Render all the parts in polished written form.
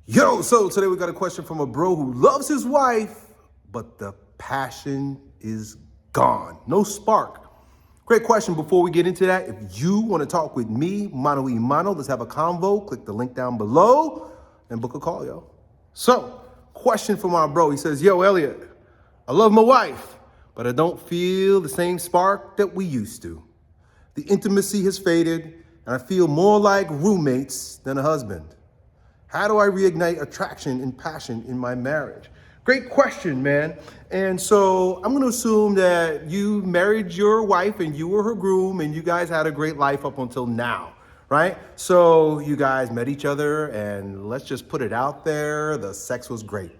Yo, so today we got a question from a bro who loves his wife, but the passion is gone. No spark. Great question. Before we get into that, if you want to talk with me, mano y mano, let's have a convo. Click the link down below and book a call, yo. So, question from our bro. He says, yo, Elliott, I love my wife, but I don't feel the same spark that we used to. The intimacy has faded, and I feel more like roommates than a husband. How do I reignite attraction and passion in my marriage? Great question, man. And so I'm going to assume that you married your wife and you were her groom and you guys had a great life up until now, right? So you guys met each other and let's just put it out there. The sex was great,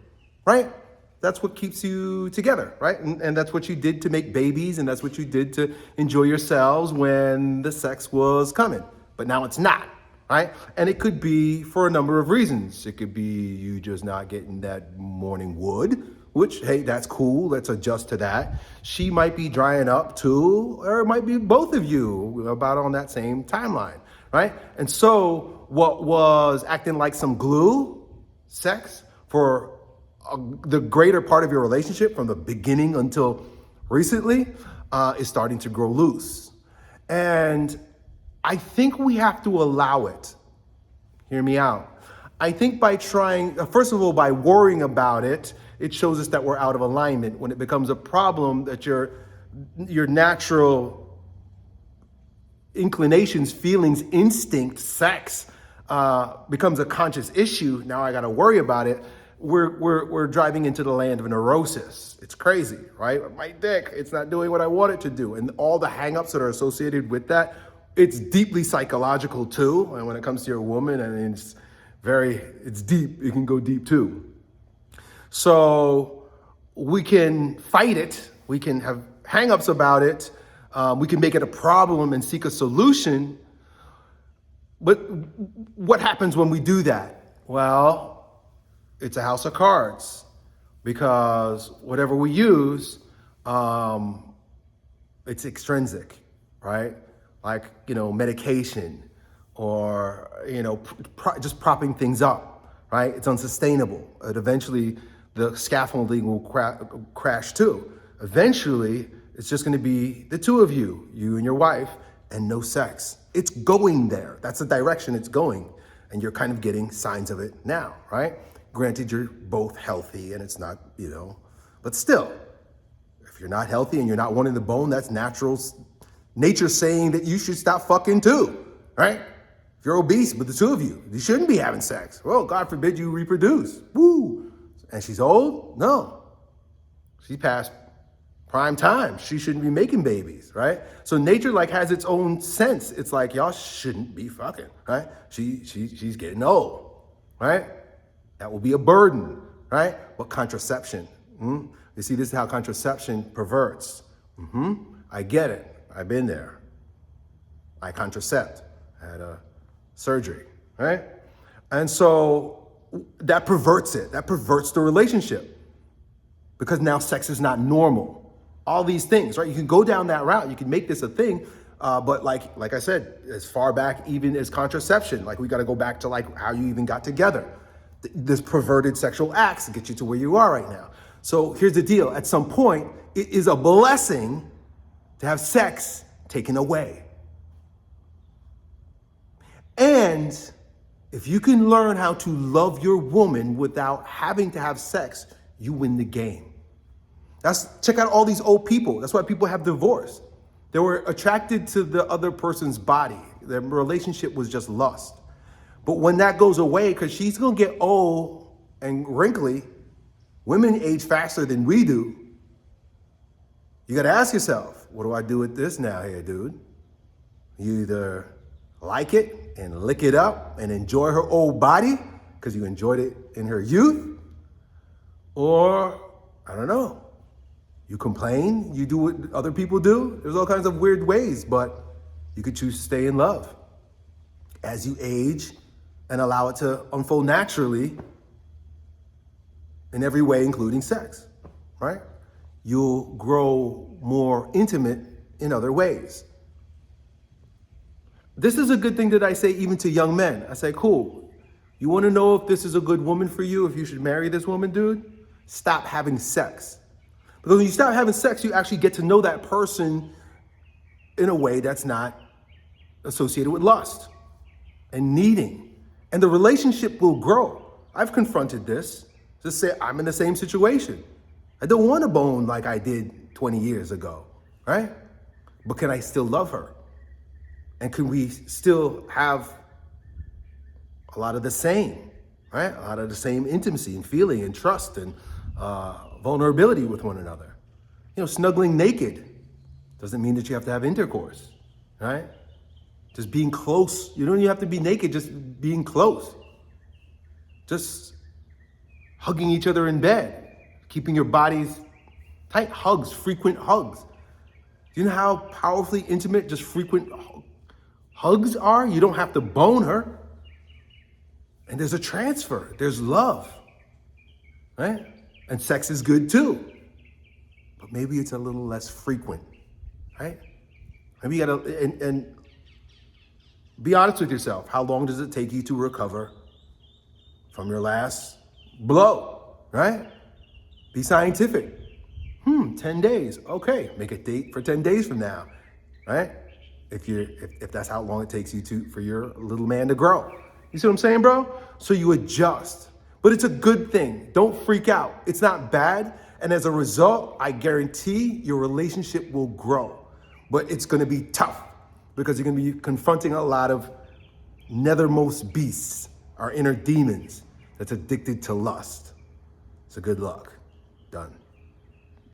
right? That's what keeps you together, right? And that's what you did to make babies, and that's what you did to enjoy yourselves when the sex was coming. But now it's not. Right? And it could be for a number of reasons. It could be you just not getting that morning wood, which, hey, that's cool. Let's adjust to that. She might be drying up too, or it might be both of you about on that same timeline, right? And so what was acting like some glue, sex, for the greater part of your relationship from the beginning until recently is starting to grow loose. And I think we have to allow it. Hear me out. I think by trying, first of all, by worrying about it, it shows us that we're out of alignment. When it becomes a problem that your natural inclinations, feelings, instinct, sex becomes a conscious issue, now I gotta worry about it. We're driving into the land of neurosis. It's crazy, right? My dick, it's not doing what I want it to do. And all the hangups that are associated with that, it's deeply psychological too. And when it comes to your woman, I mean, it's deep. It can go deep too. So we can fight it. We can have hangups about it. We can make it a problem and seek a solution. But what happens when we do that? Well, it's a house of cards, because whatever we use, it's extrinsic, right? Like, medication or, just propping things up, right? It's unsustainable. Eventually, the scaffolding will crash too. Eventually, it's just gonna be the two of you and your wife, and no sex. It's going there. That's the direction it's going. And you're kind of getting signs of it now, right? Granted, you're both healthy and it's not, but still, if you're not healthy and you're not wanting the bone, that's natural. Nature saying that you should stop fucking too, right? If you're obese, but the two of you shouldn't be having sex. Well, God forbid you reproduce. Woo! And she's old? No. She passed prime time. She shouldn't be making babies, right? So nature has its own sense. It's like, y'all shouldn't be fucking, right? She's getting old, right? That will be a burden, right? But contraception, you see, this is how contraception perverts. I get it. I've been there. I contracept. I had a surgery, right? And so that perverts it. That perverts the relationship, because now sex is not normal. All these things, right? You can go down that route. You can make this a thing. But like I said, as far back even as contraception, we got to go back to how you even got together. This perverted sexual acts to get you to where you are right now. So here's the deal. At some point, it is a blessing to have sex taken away. And if you can learn how to love your woman without having to have sex, you win the game. Check out all these old people. That's why people have divorced. They were attracted to the other person's body. Their relationship was just lust. But when that goes away, because she's gonna get old and wrinkly, women age faster than we do. You gotta ask yourself, what do I do with this now here, dude? You either like it and lick it up and enjoy her old body because you enjoyed it in her youth, or, I don't know, you complain, you do what other people do. There's all kinds of weird ways, but you could choose to stay in love as you age and allow it to unfold naturally in every way, including sex, right? You'll grow more intimate in other ways. This is a good thing that I say even to young men. I say, cool, You want to know if this is a good woman for you, if you should marry this woman, dude? Stop having sex. Because when you stop having sex, you actually get to know that person in a way that's not associated with lust and needing. And the relationship will grow. I've confronted this. Just say, I'm in the same situation. I don't want to bone like I did 20 years ago, right? But can I still love her? And can we still have a lot of the same, right? A lot of the same intimacy and feeling and trust and vulnerability with one another. You know, snuggling naked doesn't mean that you have to have intercourse, right? Just being close. You don't even have to be naked, just being close. Just hugging each other in bed, keeping your bodies tight, hugs, frequent hugs. Do you know how powerfully intimate just frequent hugs are? You don't have to bone her. And there's a transfer, there's love, right? And sex is good too, but maybe it's a little less frequent, right? Maybe you gotta, and be honest with yourself. How long does it take you to recover from your last blow, right? Be scientific. 10 days, okay, make a date for 10 days from now, right? If that's how long it takes you for your little man to grow. You see what I'm saying, bro? So you adjust, but it's a good thing. Don't freak out. It's not bad. And as a result, I guarantee your relationship will grow, but it's going to be tough because you're going to be confronting a lot of nethermost beasts, our inner demons that's addicted to lust. So good luck. Done.